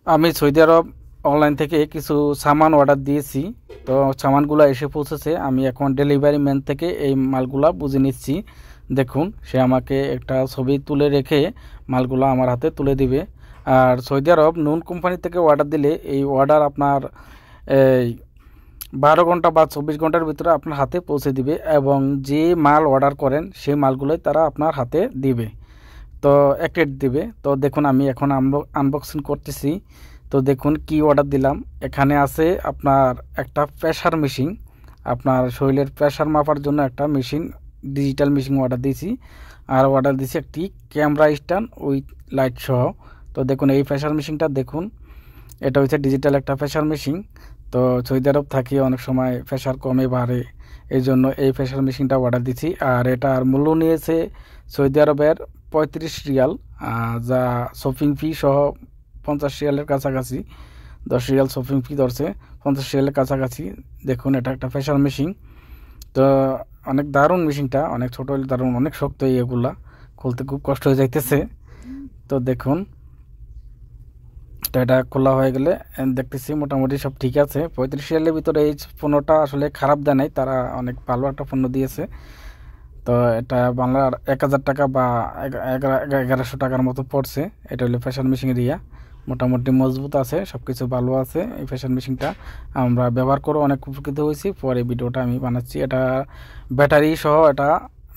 আমি সৌদি আরব অনলাইন থেকে কিছু সামান অর্ডার দিয়েছি। তো সামানগুলো এসে পৌঁছেছে। আমি এখন ডেলিভারি ম্যান থেকে এই মালগুলা বুঝে নিচ্ছি। দেখুন, সে আমাকে একটা ছবি তুলে রেখে মালগুলো আমার হাতে তুলে দিবে। আর সৌদি আরব নুন কোম্পানি থেকে অর্ডার দিলে এই অর্ডার আপনার এই 12 ঘন্টা বা 24 ঘন্টার ভিতরে আপনার হাতে পৌঁছে দিবে, এবং যে মাল অর্ডার করেন সেই মালগুলোই তারা আপনার হাতে দিবে। তো এক রেট দিবে। তো দেখুন, আমি এখন আনবক্সিং করতেছি। তো দেখুন কি অর্ডার দিলাম। এখানে আছে আপনার একটা প্রেশার মেশিন, আপনার শরীরের প্রেশার মাপার জন্য একটা মেশিন, ডিজিটাল মেশিন অর্ডার দিয়েছি। আর অর্ডার দিয়েছি একটি ক্যামেরা স্ট্যান্ড উইথ লাইট সহ। তো দেখুন এই প্রেশার মেশিনটা দেখুন, এটা হচ্ছে ডিজিটাল একটা প্রেশার মেশিন। তো সৌদি আরব থাকি, অনেক সময় প্রেশার কমে বাড়ে, এই জন্য এই প্রেশার মেশিনটা অর্ডার দিচ্ছি। আর এটার মূল্য নিয়েছে সৌদি আরবের 35 রিয়াল, যা শপিং ফি সহ 50 রিয়ালের কাছাকাছি। 10 রিয়াল শপিং ফি ধরছে, 50 রিয়ালের কাছাকাছি। দেখুন, এটা একটা প্রেশার মেশিন। তো অনেক দারুণ মেশিনটা, অনেক ছোট হলে দারুণ, অনেক শক্ত। এগুলা খুলতে খুব কষ্ট হয়ে যাইতেছে। তো দেখুন, তো এটা খোলা হয়ে গেলে দেখতেছি মোটামুটি সব ঠিক আছে। 35 রিয়ালের ভিতরে এই পণ্যটা আসলে খারাপ দেয় নাই, তারা অনেক ভালো একটা পণ্য দিয়েছে। তো এটা বাংলার 1000 টাকা বা 1100 টাকার মতো পড়ছে। এটা হলো ফ্যাশন মেশিন রিয়া, মোটামুটি মজবুত আছে, সব কিছু ভালো আছে। এই ফ্যাশন মেশিনটা আমরা ব্যবহার করে অনেক উপকৃত হয়েছি। পরে ভিডিওটা আমি বানাচ্ছি। এটা ব্যাটারি সহ, এটা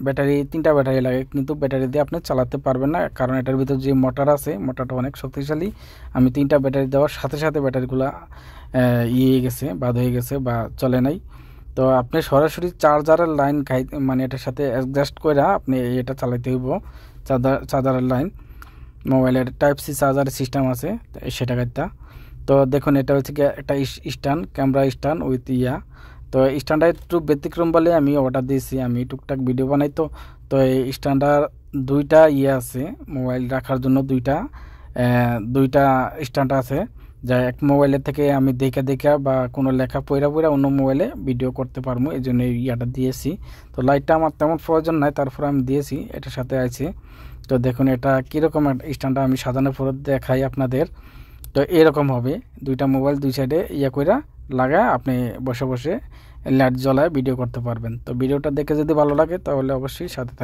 ব্যাটারি 3টা ব্যাটারি লাগে, কিন্তু ব্যাটারি দিয়ে আপনি চালাতে পারবেন না, কারণ এটার ভিতর যে মোটর আছে, মোটরটা অনেক শক্তিশালী। আমি 3টা ব্যাটারি দেওয়ার সাথে সাথে ব্যাটারিগুলো ইয়ে গেছে, বাদ হয়ে গেছে বা চলে নাই। তো আপনি সরাসরি চার্জারের লাইন মানে এটার সাথে অ্যাডজাস্ট করে আপনি এটা চালাতে হইব। চার্জারের লাইন, মোবাইলের টাইপ সি চার্জার সিস্টেম আছে, সেটা কাটটা। তো দেখুন, এটা হচ্ছে কি একটা স্ট্যান্ড, ক্যামেরা স্ট্যান্ড উইথ ইয়া। তো স্ট্যান্ডটা একটু ব্যতিক্রম বলে আমি অর্ডার দিয়েছি। আমি টুকটাক ভিডিও বানাই। তো এই স্ট্যান্ডার 2টা ইয়ে আছে, মোবাইল রাখার জন্য দুইটা স্ট্যান্ড আছে, যা এক মোবাইলের থেকে আমি দেখা দেখা বা কোনো লেখা পড়া পড়া অন্য মোবাইলে ভিডিও করতে পারবো, এই জন্য এই ইয়াটা দিয়েছি। তো লাইটটা আমার তেমন প্রয়োজন নাই, তারপর আমি দিয়েছি, এটার সাথে আছে। তো দেখুন এটা কীরকম স্ট্যান্ডটা আমি সাজানোর পর দেখাই আপনাদের। তো এরকম হবে, 2টা মোবাইল 2 সাইডে ইয়া কইরা লাগায় আপনি বসে বসে লাইট জ্বলায় ভিডিও করতে পারবেন। তো ভিডিওটা দেখে যদি ভালো লাগে তাহলে অবশ্যই সাথে থাকবেন।